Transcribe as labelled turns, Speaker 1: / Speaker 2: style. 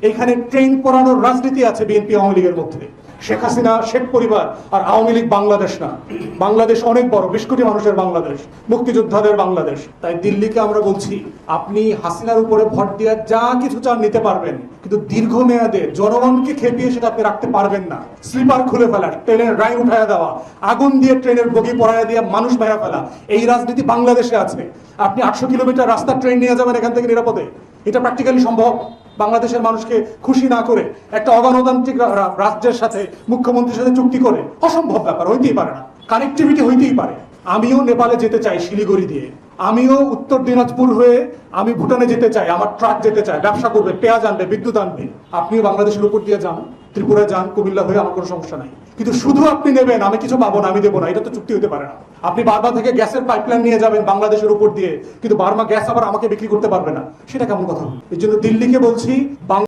Speaker 1: এখানে ট্রেন পড়ানোর রাজনীতি আছে বিএনপি আওয়ামী লীগের মধ্যে। শেখ হাসিনা, শেখ পরিবার আর আওয়ামী লীগ বাংলাদেশ না। বাংলাদেশ অনেক বড়, 20 কোটি মানুষের বাংলাদেশ, মুক্তিযোদ্ধাদের বাংলাদেশ। তাই দিল্লিকে আমরা বলছি, আপনি হাসিনার উপরে ভোট দিয়ে যা কিছু চান নিতে পারবেন, কিন্তু দীর্ঘমেয়াদে জনগণকে খেপিয়ে সেটা আপনি রাখতে পারবেন না। স্লিপার খুলে ফেলা, ট্রেনের রাইন উঠায় দেওয়া, আগুন দিয়ে ট্রেনের বগি পড়ায় দিয়ে মানুষ মেরা ফেলা, এই রাজনীতি বাংলাদেশে আছে। আপনি 800 কিলোমিটার রাস্তা ট্রেন নিয়ে যাবেন এখান থেকে নিরাপদে? এটা প্র্যাকটিক্যালি সম্ভব? বাংলাদেশের মানুষকে খুশি না করে একটা অগণতান্ত্রিক রাজ্যের সাথে, মুখ্যমন্ত্রীর সাথে চুক্তি করে? অসম্ভব ব্যাপার, হইতেই পারে না। কানেক্টিভিটি হইতেই পারে। আমিও নেপালে যেতে চাই শিলিগুড়ি দিয়ে, আমিও উত্তর দিনাজপুর হয়ে আমি ভুটানে যেতে চাই, আমার ট্রাক যেতে চাই, ব্যবসা করবে, পেঁয়াজ আনবে, বিদ্যুৎ আনবে। আপনিও বাংলাদেশের উপর দিয়ে যান, ত্রিপুরায় যান, কুমিল্লা হয়ে, আমার কোনো সমস্যা নাই। কিন্তু শুধু আপনি নেবেন, আমি কিছু পাবো না, আমি দেবো না, এটা তো চুক্তি হতে পারে না। আপনি বার্মা থেকে গ্যাসের পাইপলাইন নিয়ে যাবেন বাংলাদেশের উপর দিয়ে, কিন্তু বার্মা গ্যাস আবার আমাকে বিক্রি করতে পারবে না, সেটা কেমন কথা? এই জন্য দিল্লিকে বলছি,